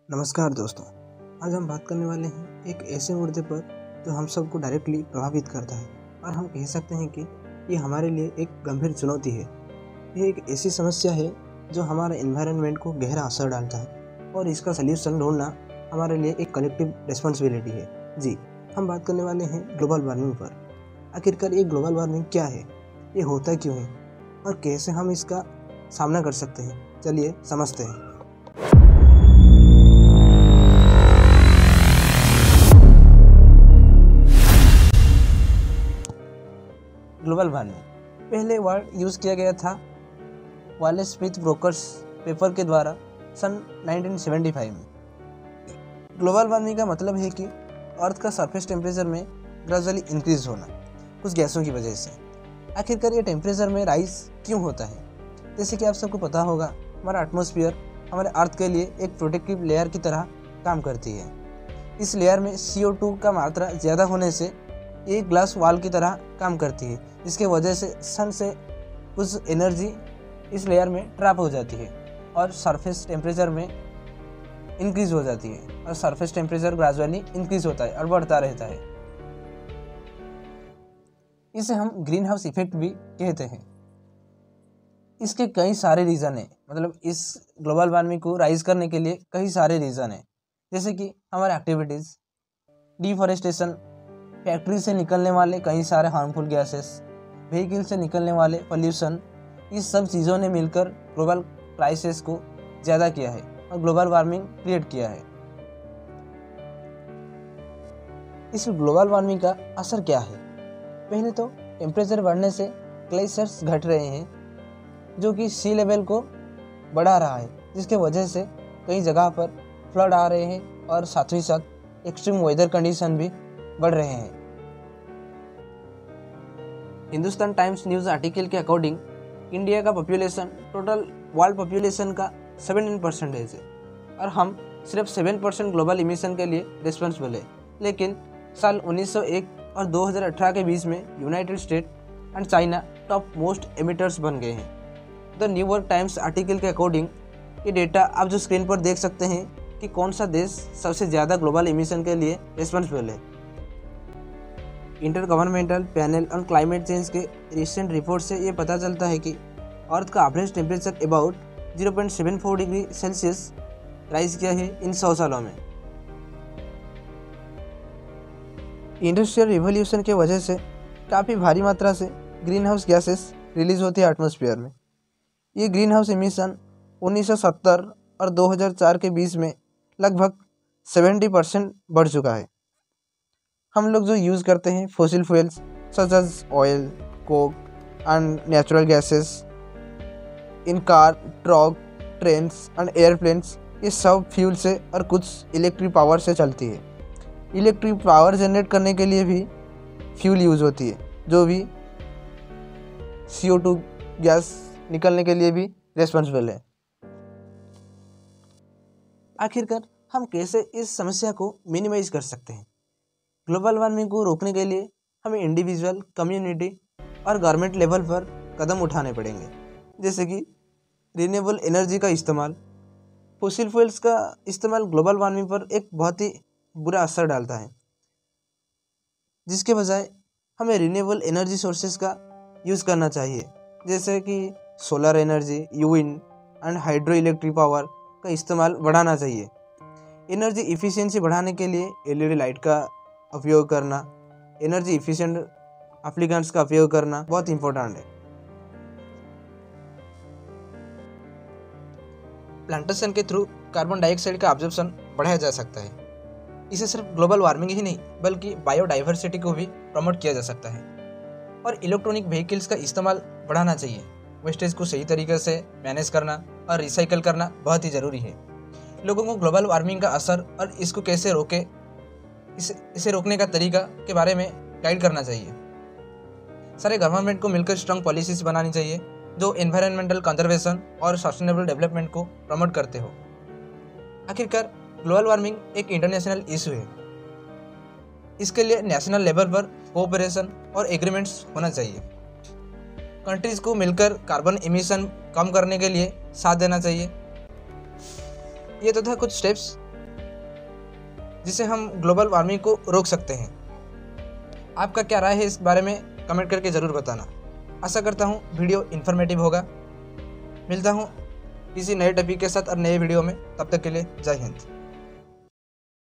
नमस्कार दोस्तों। आज हम बात करने वाले हैं एक ऐसे मुद्दे पर जो हम सबको डायरेक्टली प्रभावित करता है और हम कह सकते हैं कि ये हमारे लिए एक गंभीर चुनौती है। ये एक ऐसी समस्या है जो हमारे एनवायरनमेंट को गहरा असर डालता है और इसका सल्यूशन ढूंढना हमारे लिए एक कलेक्टिव रिस्पॉन्सिबिलिटी है। जी, हम बात करने वाले हैं ग्लोबल वार्मिंग पर। आखिरकार ये ग्लोबल वार्मिंग क्या है, ये होता क्यों है और कैसे हम इसका सामना कर सकते हैं, चलिए समझते हैं। ग्लोबल वार्मिंग पहले वर्ड यूज़ किया गया था वालेस स्मिथ ब्रोकर्स पेपर के द्वारा सन 1975 में। ग्लोबल वार्मिंग का मतलब है कि अर्थ का सरफेस टेम्परेचर में ग्रेजुअली इंक्रीज होना कुछ गैसों की वजह से। आखिरकार ये टेम्परेचर में राइज क्यों होता है? जैसे कि आप सबको पता होगा, हमारा एटमॉस्फेयर हमारे अर्थ के लिए एक प्रोटेक्टिव लेयर की तरह काम करती है। इस लेयर में CO2 का मात्रा ज़्यादा होने से एक ग्लास वॉल की तरह काम करती है, जिसके वजह से सन से कुछ एनर्जी इस लेयर में ट्रैप हो जाती है और सरफेस टेम्परेचर में इंक्रीज हो जाती है और सरफेस टेम्परेचर ग्रेजुअली इंक्रीज होता है और बढ़ता रहता है। इसे हम ग्रीन हाउस इफेक्ट भी कहते हैं। इसके कई सारे रीज़न हैं, मतलब इस ग्लोबल वार्मिंग को राइज करने के लिए कई सारे रीज़न हैं, जैसे कि हमारे एक्टिविटीज़, डिफॉरेस्टेशन, फैक्ट्री से निकलने वाले कई सारे हार्मफुल गैसेस, व्हीकल से निकलने वाले पोल्यूशन, इस सब चीज़ों ने मिलकर ग्लोबल क्राइसिस को ज़्यादा किया है और ग्लोबल वार्मिंग क्रिएट किया है। इस ग्लोबल वार्मिंग का असर क्या है? पहले तो टेम्परेचर बढ़ने से ग्लेशियर्स घट रहे हैं, जो कि सी लेवल को बढ़ा रहा है, जिसके वजह से कई जगह पर फ्लड आ रहे हैं और साथ ही साथ एक्सट्रीम वेदर कंडीशन भी बढ़ रहे हैं। हिंदुस्तान टाइम्स न्यूज़ आर्टिकल के अकॉर्डिंग इंडिया का पॉपुलेशन टोटल वर्ल्ड पॉपुलेशन का 17% है और हम सिर्फ 7% ग्लोबल इमिशन के लिए रिस्पॉन्सिबल है। लेकिन साल 1901 और 2018 के बीच में United state and China top most emitters बन गए हैं। द न्यूयॉर्क टाइम्स आर्टिकल के अकॉर्डिंग ये डेटा आप जो स्क्रीन पर देख सकते हैं कि कौन सा देश सबसे ज़्यादा ग्लोबल इमिशन के लिए रिस्पॉन्सिबल है। Inter governmental panel on climate change के रिसेंट रिपोर्ट से ये पता चलता है कि अर्थ का average temperature about 0.74 degree Celsius rise किया है इन 100 सालों में। इंडस्ट्रियल रिवॉल्यूशन के वजह से काफ़ी भारी मात्रा से ग्रीन हाउस गैसेस रिलीज होती है एटमॉस्फेयर में। ये ग्रीन हाउस इमिशन 1970 और 2004 के बीच में लगभग 70% बढ़ चुका है। हम लोग जो यूज़ करते हैं fossil fuels such as oil, coke and natural gases in car, trucks, trains and airplanes, ये सब फ्यूल से और कुछ इलेक्ट्रिक पावर से चलती है। इलेक्ट्रिक पावर जनरेट करने के लिए भी फ्यूल यूज़ होती है, जो भी CO2 गैस निकलने के लिए भी रिस्पॉन्सिबल है। आखिरकार हम कैसे इस समस्या को मिनिमाइज कर सकते हैं? ग्लोबल वार्मिंग को रोकने के लिए हमें इंडिविजुअल, कम्युनिटी और गवर्नमेंट लेवल पर कदम उठाने पड़ेंगे, जैसे कि रिन्यूएबल एनर्जी का इस्तेमाल। फॉसिल फ्यूल्स का इस्तेमाल ग्लोबल वार्मिंग पर एक बहुत ही बुरा असर डालता है, जिसके बजाय हमें रिन्यूएबल एनर्जी सोर्सेज का यूज़ करना चाहिए, जैसे कि solar energy, wind and hydro electric power का इस्तेमाल बढ़ाना चाहिए। एनर्जी इफ़िशियंसी बढ़ाने के लिए LED लाइट का उपयोग करना, एनर्जी इफिशिएंट एप्लीकेंट्स का उपयोग करना बहुत इंपॉर्टेंट है। प्लांटेशन के थ्रू कार्बन डाइऑक्साइड का ऑब्जर्प्शन बढ़ाया जा सकता है। इसे सिर्फ ग्लोबल वार्मिंग ही नहीं बल्कि बायोडाइवर्सिटी को भी प्रमोट किया जा सकता है। और इलेक्ट्रॉनिक व्हीकल्स का इस्तेमाल बढ़ाना चाहिए। वेस्टेज को सही तरीके से मैनेज करना और रिसाइकल करना बहुत ही ज़रूरी है। लोगों को ग्लोबल वार्मिंग का असर और इसको कैसे रोके, इसे रोकने का तरीका के बारे में गाइड करना चाहिए। सारे गवर्नमेंट को मिलकर स्ट्रॉन्ग पॉलिसीज बनानी चाहिए जो एनवायरनमेंटल कंजर्वेशन और सस्टेनेबल डेवलपमेंट को प्रमोट करते हो। आखिरकार ग्लोबल वार्मिंग एक इंटरनेशनल इशू है। इसके लिए नेशनल लेवल पर कोऑपरेशन और एग्रीमेंट्स होना चाहिए। कंट्रीज को मिलकर कार्बन एमिशन कम करने के लिए साथ देना चाहिए। ये तो था कुछ स्टेप्स जिससे हम ग्लोबल वार्मिंग को रोक सकते हैं। आपका क्या राय है इस बारे में कमेंट करके ज़रूर बताना। आशा करता हूँ वीडियो इन्फॉर्मेटिव होगा। मिलता हूँ किसी नए टॉपिक के साथ और नए वीडियो में। तब तक के लिए जय हिंद।